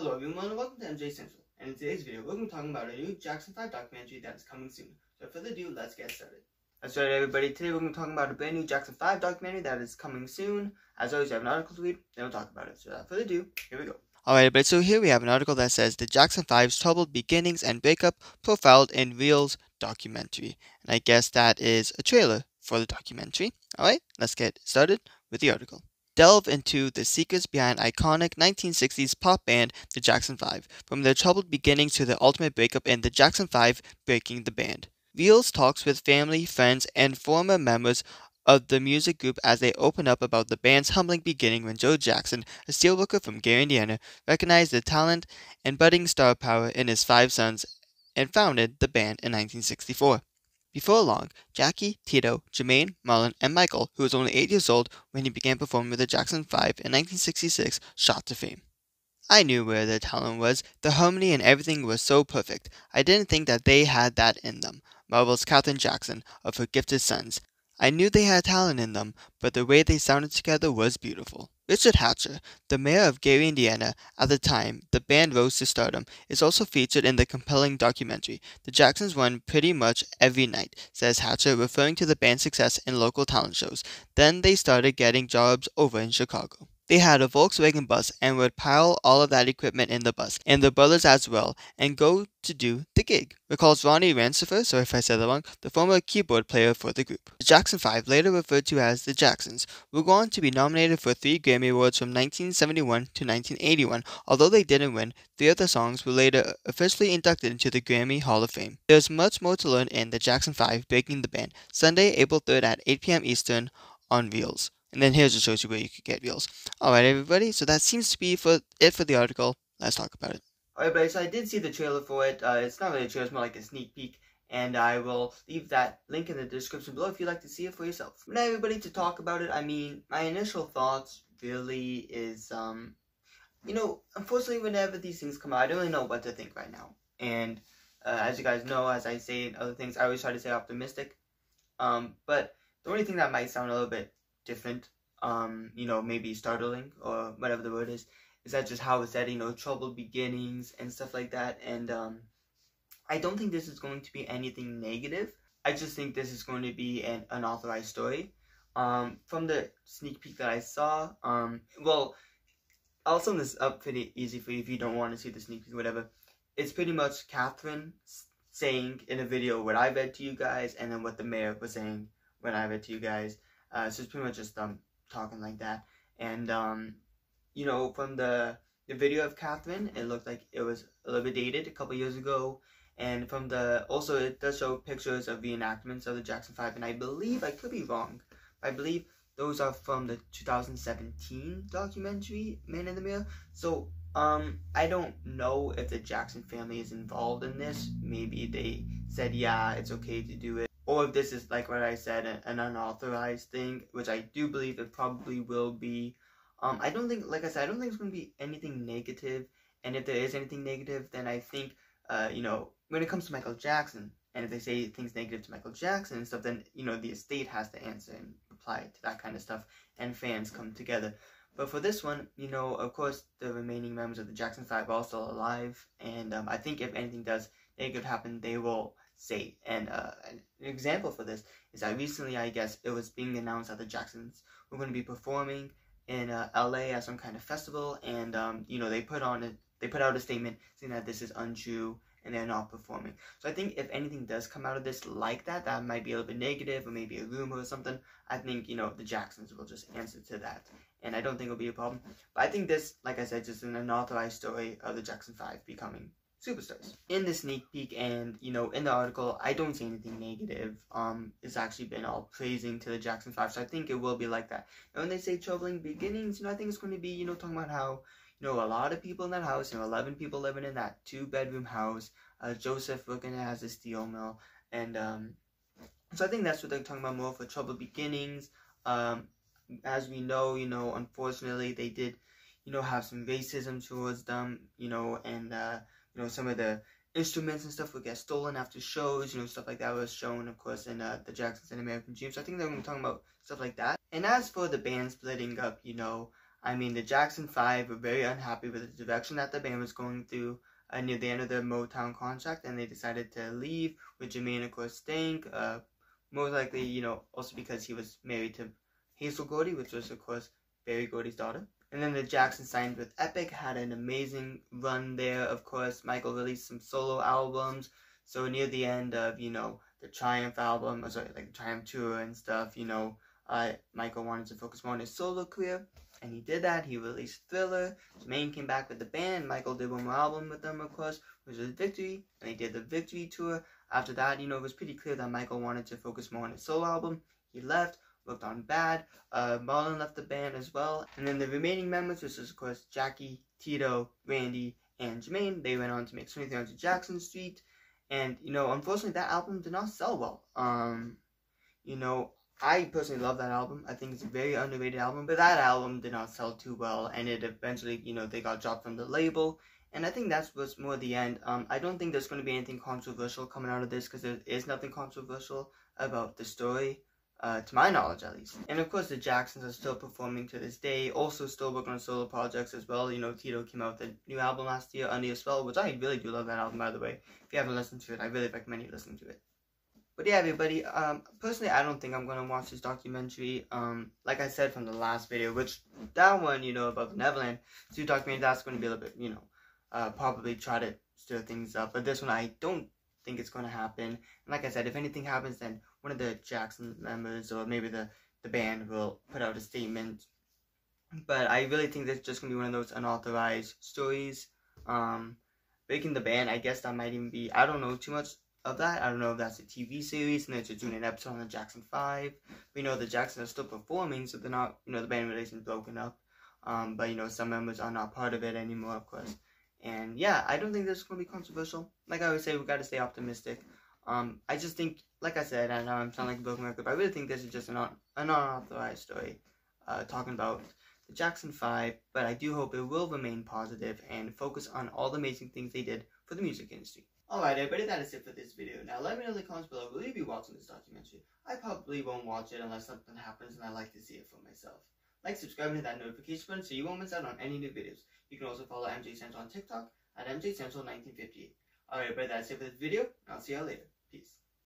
Hello everyone and welcome to MJ Central, and in today's video we're going to be talking about a new Jackson 5 documentary that is coming soon. So without further ado, let's get started. That's right everybody, today we're going to be talking about a brand new Jackson 5 documentary that is coming soon. As always, I have an article to read, then we'll talk about it. So without further ado, here we go. Alright everybody, so here we have an article that says the Jackson 5's troubled beginnings and breakup profiled in Reelz documentary. And I guess that is a trailer for the documentary. Alright, let's get started with the article. Delve into the secrets behind iconic 1960s pop band the Jackson 5, from their troubled beginnings to their ultimate breakup in the Jackson 5 breaking the band. Reelz talks with family, friends, and former members of the music group as they open up about the band's humbling beginning when Joe Jackson, a steelworker from Gary, Indiana, recognized the talent and budding star power in his 5 sons and founded the band in 1964. Before long, Jackie, Tito, Jermaine, Marlon, and Michael, who was only 8 years old when he began performing with the Jackson 5 in 1966, shot to fame. I knew where their talent was. The harmony and everything was so perfect. I didn't think that they had that in them, marvels Katherine Jackson of her gifted sons. I knew they had talent in them, but the way they sounded together was beautiful. Richard Hatcher, the mayor of Gary, Indiana, at the time the band rose to stardom, is also featured in the compelling documentary. The Jacksons won pretty much every night, says Hatcher, referring to the band's success in local talent shows. Then they started getting jobs over in Chicago. They had a Volkswagen bus and would pile all of that equipment in the bus, and the brothers as well, and go to do the gig, recalls Ronnie Rancifer, sorry if I said that wrong, the former keyboard player for the group. The Jackson 5, later referred to as the Jacksons, would go on to be nominated for 3 Grammy Awards from 1971 to 1981. Although they didn't win, 3 of the songs were later officially inducted into the Grammy Hall of Fame. There's much more to learn in the Jackson 5 Breaking the Band, Sunday, April 3rd at 8 p.m. Eastern on Reelz. And then here's a shows you where you could get Reelz. Alright everybody, so that seems to be for the article. Let's talk about it. Alright everybody, so I did see the trailer for it. It's not really a trailer, it's more like a sneak peek. And I will leave that link in the description below if you'd like to see it for yourself. Now everybody, to talk about it, I mean, my initial thoughts really is, unfortunately whenever these things come out, I don't really know what to think right now. And as you guys know, as I say in other things, I always try to stay optimistic. But the only thing that might sound a little bit different, maybe startling or whatever the word is that just how it's said, troubled beginnings and stuff like that. And I don't think this is going to be anything negative. I just think this is going to be an unauthorized story. From the sneak peek that I saw, well, I'll sum this up pretty easy for you if you don't want to see the sneak peek or whatever. It's pretty much Katherine saying in a video what I read to you guys, and then what the mayor was saying when I read to you guys. So it's pretty much just talking like that. And from the video of Katherine, it looked like it was a little bit dated, a couple years ago. And from also it does show pictures of reenactments of the Jackson 5, and I believe, I could be wrong, but I believe those are from the 2017 documentary Man in the Mirror. So I don't know if the Jackson family is involved in this. Maybe they said, yeah, it's okay to do it. Or if this is, like what I said, an unauthorized thing, which I do believe it probably will be. I don't think, like I said, I don't think it's going to be anything negative. And if there is anything negative, then I think, when it comes to Michael Jackson, and if they say things negative to Michael Jackson and stuff, then, the estate has to answer and reply to that kind of stuff, and fans come together. But for this one, of course, the remaining members of the Jackson 5 are all still alive, and I think if anything does negative happen, they will say. And an example for this is that recently, I guess, it was being announced that the Jacksons were going to be performing in LA at some kind of festival, and they put out a statement saying that this is untrue and they're not performing. So I think if anything does come out of this like that might be a little bit negative, or maybe a rumor or something, I think, the Jacksons will just answer to that. And I don't think it'll be a problem. But I think this, like I said, just an unauthorized story of the Jackson 5 becoming superstars. In the sneak peek and, in the article, I don't see anything negative. It's actually been all praising to the Jackson 5, so I think it will be like that. And when they say troubling beginnings, I think it's going to be, talking about how, a lot of people in that house, 11 people living in that 2-bedroom house, Joseph working as a steel mill, and, so I think that's what they're talking about more for troubled beginnings. As we know, unfortunately, they did, have some racism towards them, and, some of the instruments and stuff would get stolen after shows, stuff like that was shown, of course, in the Jacksons and American Dream. So I think they're going to be talking about stuff like that. And as for the band splitting up, I mean, the Jackson 5 were very unhappy with the direction that the band was going through near the end of their Motown contract, and they decided to leave, with Jermaine, of course, staying. Most likely, you know, also because he was married to Hazel Gordy, which was, of course, Berry Gordy's daughter. And then the Jacksons signed with Epic, had an amazing run there. Of course, Michael released some solo albums. So near the end of, you know, the Triumph album, or sorry, like the Triumph tour and stuff, you know, Michael wanted to focus more on his solo career, and he did that. He released Thriller. Jermaine came back with the band. Michael did one more album with them, of course, which was Victory, and he did the Victory tour. After that, you know, it was pretty clear that Michael wanted to focus more on his solo album. He left, worked on Bad. Marlon left the band as well, and then the remaining members, which was, of course, Jackie, Tito, Randy, and Jermaine, they went on to make 2300 Jackson Street, and, you know, unfortunately, that album did not sell well. You know, I personally love that album. I think it's a very underrated album, but that album did not sell too well, and it eventually, you know, they got dropped from the label, and I think that's what's more the end. I don't think there's going to be anything controversial coming out of this, because there is nothing controversial about the story, to my knowledge at least. And of course, the Jacksons are still performing to this day, also still working on solo projects as well. You know, Tito came out with a new album last year, Under Your Spell, which I really do love that album, by the way. If you haven't listened to it, I really recommend you listen to it. But yeah, everybody, personally, I don't think I'm going to watch this documentary. Like I said from the last video, which that one, you know, about the Neverland Zoo documentary, that's going to be a little bit, you know, probably try to stir things up. But this one, I don't think it's going to happen. And like I said, if anything happens, then one of the Jackson members or maybe the band will put out a statement. But I really think this is just going to be one of those unauthorized stories. Breaking the band, I guess that might even be, I don't know too much of that. I don't know if that's a TV series and they're just doing an episode on the Jackson 5. But, you know, the Jacksons are still performing, so they're not, you know, the band really isn't broken up. But, you know, some members are not part of it anymore, of course. And, yeah, I don't think this is going to be controversial. Like I always say, we got to stay optimistic. I just think, like I said, I know I'm sounding like a broken record, but I really think this is just an unauthorized story talking about the Jackson 5. But I do hope it will remain positive and focus on all the amazing things they did for the music industry. Alright everybody, that is it for this video. Now let me know in the comments below, will you be watching this documentary? I probably won't watch it unless something happens and I like to see it for myself. Like, subscribe, and hit that notification button so you won't miss out on any new videos. You can also follow MJ Central on TikTok at MJ Central 1958. Alright everybody, that's it for this video, and I'll see y'all later. Peace.